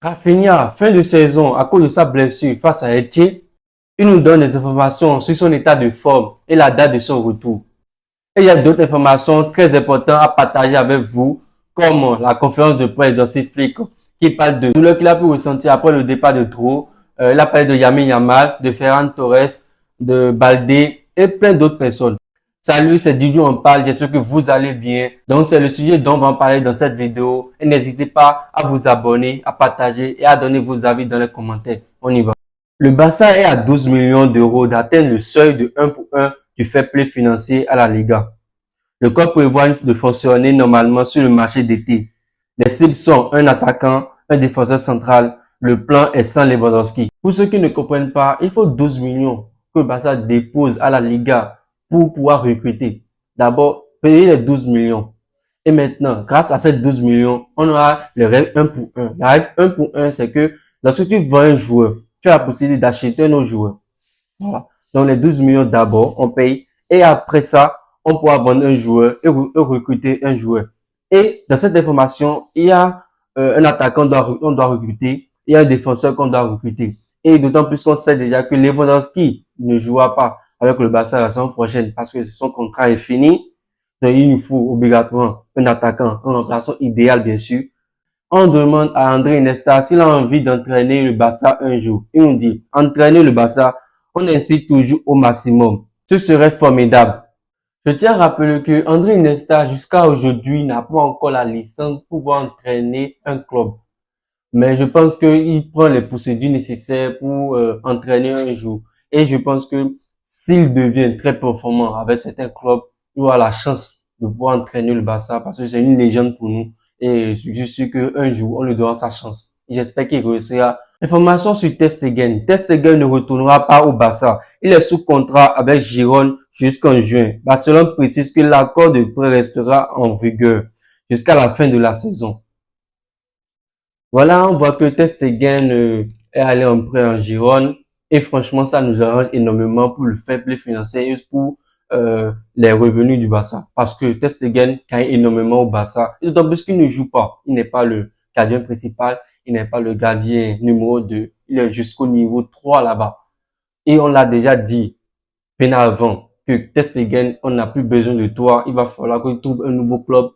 Rafinha, fin de saison, à cause de sa blessure face à Elche, il nous donne des informations sur son état de forme et la date de son retour. Et il y a d'autres informations très importantes à partager avec vous, comme la conférence de presse d'Hansi Flick qui parle de douleur qu'il a pu ressentir après le départ de Dro. Il a parlé de Lamine Yamal, de Ferran Torres, de Baldé et plein d'autres personnes. Salut, c'est Didier, on parle. J'espère que vous allez bien. Donc, c'est le sujet dont on va en parler dans cette vidéo. Et n'hésitez pas à vous abonner, à partager et à donner vos avis dans les commentaires. On y va. Le Barça est à 12 millions d'euros d'atteindre le seuil de 1 pour 1 du fair play financier à la Liga. Le club prévoit de fonctionner normalement sur le marché d'été. Les cibles sont un attaquant, un défenseur central. Le plan est sans Lewandowski. Pour ceux qui ne comprennent pas, il faut 12 millions que le Barça dépose à la Liga pour pouvoir recruter. D'abord, payer les 12 millions. Et maintenant, grâce à ces 12 millions, on aura le règle 1 pour 1. La règle 1 pour 1, c'est que lorsque tu vends un joueur, tu as la possibilité d'acheter un autre joueur. Voilà. Donc les 12 millions d'abord, on paye. Et après ça, on pourra vendre un joueur et recruter un joueur. Et dans cette information, il y a un attaquant qu'on doit recruter, il y a un défenseur qu'on doit recruter. Et d'autant plus qu'on sait déjà que Lewandowski ne jouera pas avec le Barça la saison prochaine parce que son contrat est fini. Donc il nous faut obligatoirement un attaquant, un remplaçant idéal bien sûr. On demande à André Iniesta s'il a envie d'entraîner le Barça un jour. Il nous dit, entraîner le Barça, on inspire toujours au maximum. Ce serait formidable. Je tiens à rappeler que André Iniesta, jusqu'à aujourd'hui, n'a pas encore la licence pour pouvoir entraîner un club. Mais je pense qu'il prend les procédures nécessaires pour entraîner un jour. Et je pense que s'il devient très performant avec certains clubs, il aura la chance de pouvoir entraîner le Barça parce que c'est une légende pour nous. Et je suis sûr qu'un jour, on lui donnera sa chance. J'espère qu'il réussira. Information sur Ter Stegen. Ter Stegen ne retournera pas au Barça. Il est sous contrat avec Girone jusqu'en juin. Barcelone précise que l'accord de prêt restera en vigueur jusqu'à la fin de la saison. Voilà, on voit que Ter Stegen est allé en prêt en Girone et franchement, ça nous arrange énormément pour le fair play financier et pour les revenus du Barça. Parce que Ter Stegen gagne énormément au Barça. Et d'autant plus qu'il ne joue pas. Il n'est pas le gardien principal, il n'est pas le gardien numéro 2. Il est jusqu'au niveau 3 là-bas. Et on l'a déjà dit bien avant que Ter Stegen, on n'a plus besoin de toi. Il va falloir qu'il trouve un nouveau club.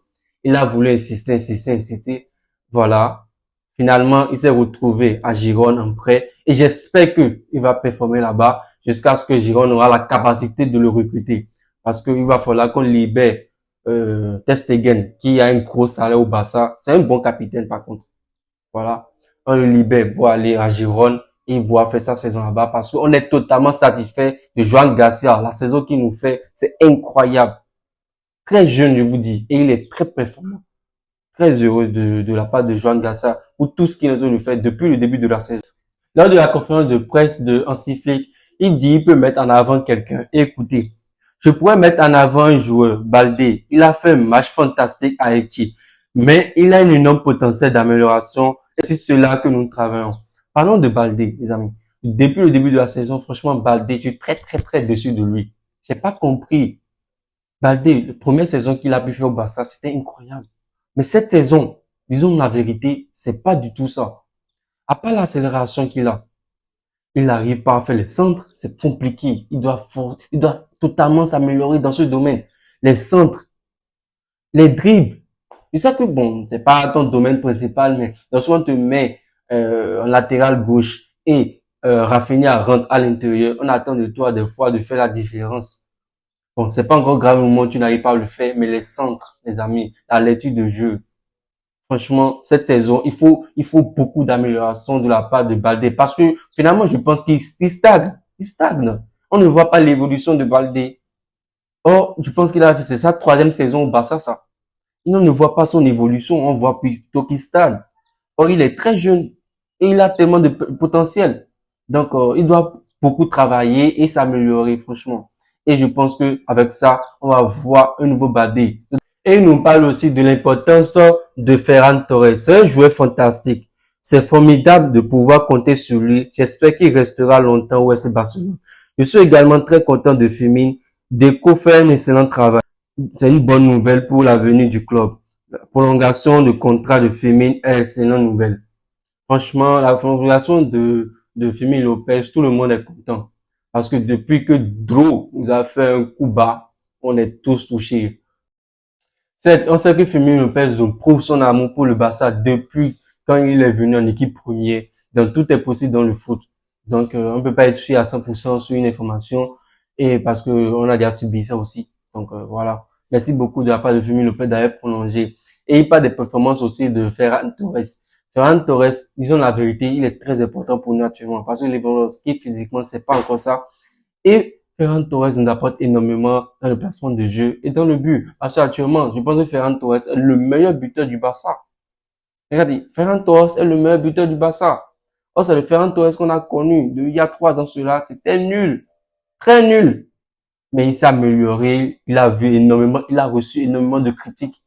Il a voulu insister. Voilà. Finalement, il s'est retrouvé à Girone en prêt et j'espère qu'il va performer là-bas jusqu'à ce que Girone aura la capacité de le recruter. Parce qu'il va falloir qu'on libère Ter Stegen qui a un gros salaire au Barça. C'est un bon capitaine par contre. Voilà. On le libère pour aller à Girone et voir faire sa saison là-bas parce qu'on est totalement satisfait de Joan Garcia. La saison qu'il nous fait, c'est incroyable. Très jeune, je vous dis, et il est très performant. Très heureux de la part de Joan Garcia pour tout ce qu'il a de faire depuis le début de la saison. Lors de la conférence de presse de Hansi Flick, il dit qu'il peut mettre en avant quelqu'un. Écoutez, je pourrais mettre en avant un joueur, Baldé. Il a fait un match fantastique à Elche, mais il a un énorme potentiel d'amélioration et c'est cela que nous travaillons. Parlons de Baldé, les amis. Depuis le début de la saison, franchement, Baldé, je suis très déçu de lui. J'ai pas compris. Baldé, la première saison qu'il a pu faire au Barça, c'était incroyable. Mais cette saison, disons la vérité, c'est pas du tout ça. À part l'accélération qu'il a, il n'arrive pas à faire les centres, c'est compliqué. Il doit totalement s'améliorer dans ce domaine. Les centres, les dribbles. Je sais que bon, c'est pas ton domaine principal, mais lorsqu'on te met en latéral gauche et Rafinha rentre à l'intérieur, on attend de toi des fois de faire la différence. Bon, c'est pas encore grave au moment où tu n'arrives pas à le faire, mais les centres, les amis, la lecture de jeu. Franchement, cette saison, il faut beaucoup d'amélioration de la part de Baldé parce que finalement, je pense qu'il stagne. Il stagne. On ne voit pas l'évolution de Baldé. Or, je pense qu'il a fait, c'est sa troisième saison au Barça, ça. On ne voit pas son évolution, on voit plutôt qu'il stagne. Or, il est très jeune et il a tellement de potentiel. Donc, il doit beaucoup travailler et s'améliorer, franchement. Et je pense que avec ça, on va voir un nouveau Baldé. Et il nous parle aussi de l'importance de Ferran Torres. C'est un joueur fantastique. C'est formidable de pouvoir compter sur lui. J'espère qu'il restera longtemps au FC Barcelone. Je suis également très content de Fermin. Deco fait un excellent travail. C'est une bonne nouvelle pour l'avenir du club. La prolongation de contrat de Fermin est une excellente nouvelle. Franchement, la formulation de Firmino Lopez, tout le monde est content. Parce que depuis que Dro nous a fait un coup bas, on est tous touchés. On sait que Firmino Lopez donc, prouve son amour pour le Barça depuis quand il est venu en équipe première. Donc tout est possible dans le foot. Donc on ne peut pas être sûr à 100% sur une information et parce que on a déjà subi ça aussi. Donc voilà. Merci beaucoup de la part de Firmino Lopez d'avoir prolongé. Et il parle des performances aussi de Ferran Torres. Ferran Torres, disons la vérité, il est très important pour nous actuellement parce que Lewandowski physiquement c'est pas encore ça. Et Ferran Torres nous apporte énormément dans le placement de jeu et dans le but. Parce qu'actuellement, je pense que Ferran Torres est le meilleur buteur du Barça. Regardez, Ferran Torres est le meilleur buteur du Barça. Oh, c'est le Ferran Torres qu'on a connu il y a 3 ans cela. C'était nul. Très nul. Mais il s'est amélioré. Il a vu énormément, il a reçu énormément de critiques.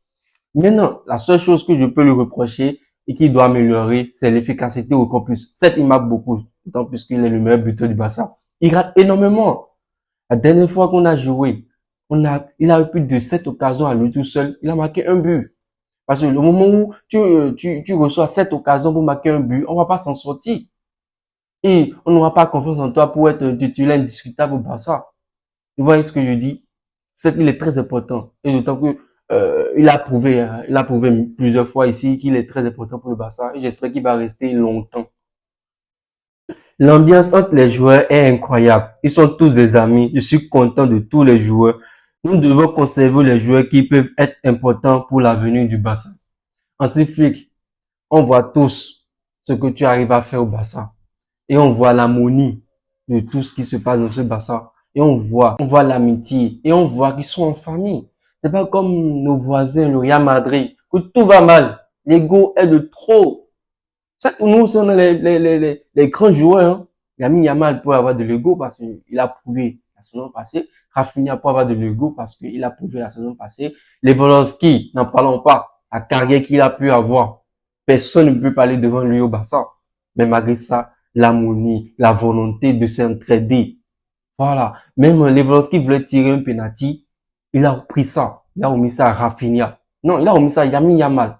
Maintenant, la seule chose que je peux lui reprocher et qu'il doit améliorer, c'est l'efficacité au campus. Certes, il marque beaucoup, d'autant plus qu'il est le meilleur buteur du Barça. Il rate énormément. La dernière fois qu'on a joué, il a eu plus de 7 occasions à lui tout seul. Il a marqué un but. Parce que le moment où tu reçois 7 occasions pour marquer un but, on va pas s'en sortir. Et on n'aura pas confiance en toi pour être un titulaire indiscutable au Barça. Vous voyez ce que je dis? C'est qu'il est très important. Et d'autant que il a prouvé plusieurs fois ici qu'il est très important pour le Barça. Et j'espère qu'il va rester longtemps. L'ambiance entre les joueurs est incroyable. Ils sont tous des amis. Je suis content de tous les joueurs. Nous devons conserver les joueurs qui peuvent être importants pour l'avenir du Barça. Ensuite, Flick, on voit tous ce que tu arrives à faire au Barça. Et on voit l'harmonie de tout ce qui se passe dans ce Barça. Et on voit l'amitié. Et on voit qu'ils sont en famille. C'est pas comme nos voisins, le Real Madrid, que tout va mal. L'ego est de trop. Ça, nous, si on a les grands joueurs, hein. Lamine Yamal peut avoir de l'ego parce qu'il a prouvé la saison passée. Rafinha peut avoir de l'ego parce qu'il a prouvé la saison passée. Lewandowski, n'en parlons pas. La carrière qu'il a pu avoir. Personne ne peut parler devant lui au Barça. Mais malgré ça, l'harmonie, la volonté de s'entraider. Voilà. Même Lewandowski voulait tirer un penalty. Il a pris ça. Il a remis ça à Rafinha. Non, il a remis ça à Lamine Yamal.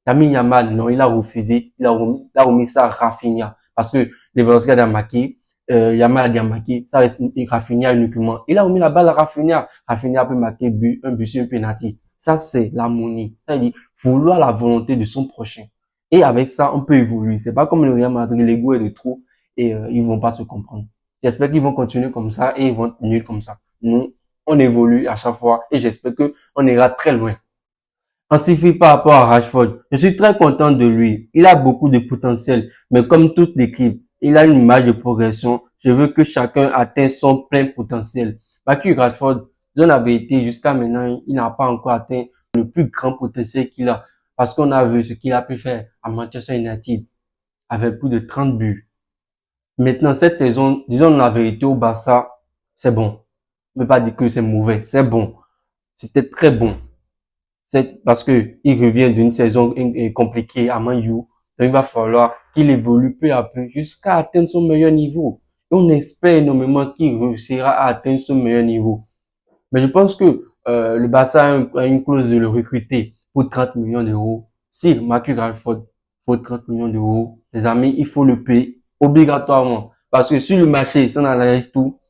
Lamine Yamal, non, il a refusé. Il a remis ça à Rafinha. Parce que Lewandowski a marqué, Yamal a bien marqué. Ça reste Rafinha uniquement. Il a remis la balle à Rafinha. Rafinha peut marquer un but sur un penalty. Ça, c'est l'harmonie. C'est-à-dire, vouloir la volonté de son prochain. Et avec ça, on peut évoluer. C'est pas comme le Real Madrid, l'ego est de trop et ils vont pas se comprendre. J'espère qu'ils vont continuer comme ça et ils vont être nuls comme ça. Nous, on évolue à chaque fois et j'espère que on ira très loin. Ensuite, par rapport à Rashford, je suis très content de lui. Il a beaucoup de potentiel, mais comme toute l'équipe, il a une marge de progression. Je veux que chacun atteigne son plein potentiel. Marcus Rashford, j'en avais été jusqu'à maintenant, il n'a pas encore atteint le plus grand potentiel qu'il a. Parce qu'on a vu ce qu'il a pu faire à Manchester United avec plus de 30 buts. Maintenant, cette saison, disons la vérité au Barça, c'est bon. Je ne veux pas dire que c'est mauvais, c'est bon. C'était très bon. C'est parce que il revient d'une saison compliquée à Man U. Donc, il va falloir qu'il évolue peu à peu jusqu'à atteindre son meilleur niveau. Et on espère énormément qu'il réussira à atteindre son meilleur niveau. Mais je pense que le Barça a une clause de le recruter pour 30 millions d'euros. Si Marcus Rashford faut 30 millions d'euros, les amis, il faut le payer obligatoirement. Parce que sur le marché, si on analyse tout,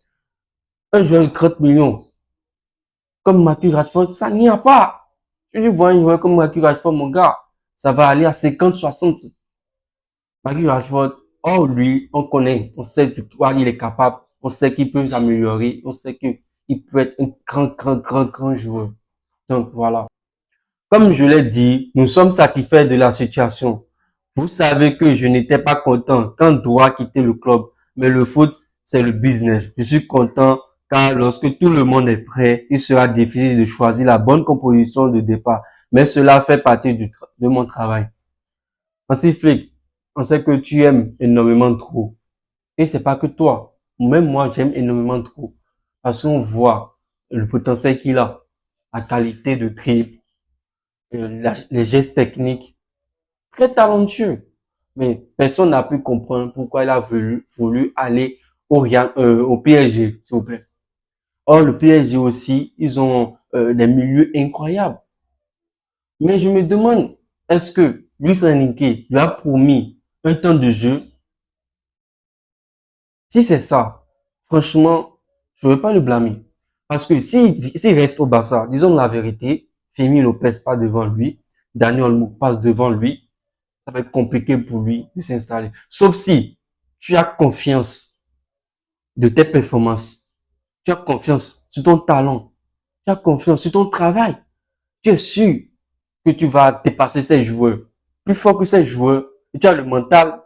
un joueur de 30 millions, comme Marcus Rashford, ça n'y a pas. Si tu vois un joueur comme Marcus Rashford, mon gars, ça va aller à 50, 60. Marcus Rashford, oh lui, on connaît, on sait de quoi il est capable, on sait qu'il peut s'améliorer, on sait qu'il peut être un grand joueur. Donc voilà. Comme je l'ai dit, nous sommes satisfaits de la situation. Vous savez que je n'étais pas content quand Doha quittait le club, mais le foot, c'est le business. Je suis content car lorsque tout le monde est prêt, il sera difficile de choisir la bonne composition de départ. Mais cela fait partie de mon travail. Ainsi, Flick, on sait que tu aimes énormément trop. Et c'est pas que toi. Même moi, j'aime énormément trop. Parce qu'on voit le potentiel qu'il a, la qualité de dribble, les gestes techniques, très talentueux. Mais personne n'a pu comprendre pourquoi il a voulu aller au PSG, s'il vous plaît. Or, le PSG aussi, ils ont des milieux incroyables. Mais je me demande, est-ce que Luis Enrique lui a promis un temps de jeu. Si c'est ça, franchement, je ne vais pas le blâmer. Parce que s'il reste au Barça, disons la vérité, Fermin Lopez passe devant lui, Daniel Olmo passe devant lui, ça va être compliqué pour lui de s'installer. Sauf si tu as confiance de tes performances, tu as confiance sur ton talent, tu as confiance sur ton travail, tu es sûr que tu vas dépasser ces joueurs, plus fort que ces joueurs, et tu as le mental,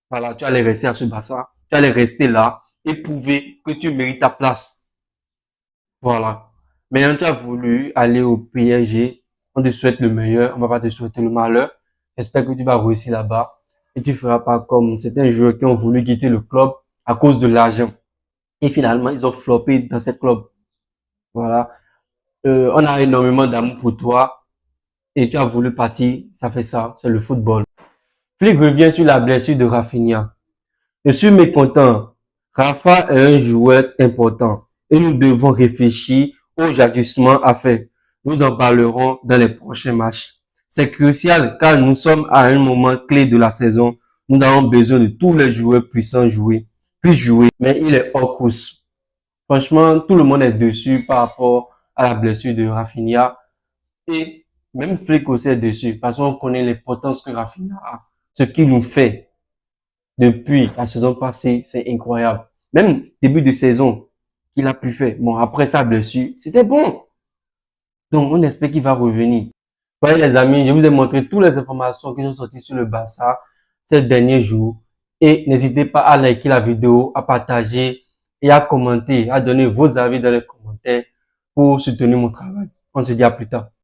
voilà, tu allais rester à ce Barça, tu allais rester là et prouver que tu mérites ta place. Voilà. Maintenant, tu as voulu aller au PSG. On te souhaite le meilleur. On va pas te souhaiter le malheur. J'espère que tu vas réussir là-bas. Et tu feras pas comme certains joueurs qui ont voulu quitter le club à cause de l'argent. Et finalement, ils ont floppé dans ce club. Voilà. On a énormément d'amour pour toi. Et tu as voulu partir. Ça fait ça. C'est le football. Flick revient sur la blessure de Rafinha. Je suis mécontent. Rafa est un joueur important et nous devons réfléchir aux ajustements à faire. Nous en parlerons dans les prochains matchs. C'est crucial car nous sommes à un moment clé de la saison. Nous avons besoin de tous les joueurs puissent jouer, mais il est hors course. Franchement, tout le monde est dessus par rapport à la blessure de Rafinha et même Flick aussi est dessus parce qu'on connaît l'importance que Rafinha a, ce qu'il nous fait depuis la saison passée, c'est incroyable. Même début de saison qu'il a pu faire. Bon, après sa blessure, c'était bon. Donc, on espère qu'il va revenir. Voyez les amis, je vous ai montré toutes les informations qui sont sorties sur le Barça ces derniers jours. Et n'hésitez pas à liker la vidéo, à partager et à commenter, à donner vos avis dans les commentaires pour soutenir mon travail. On se dit à plus tard.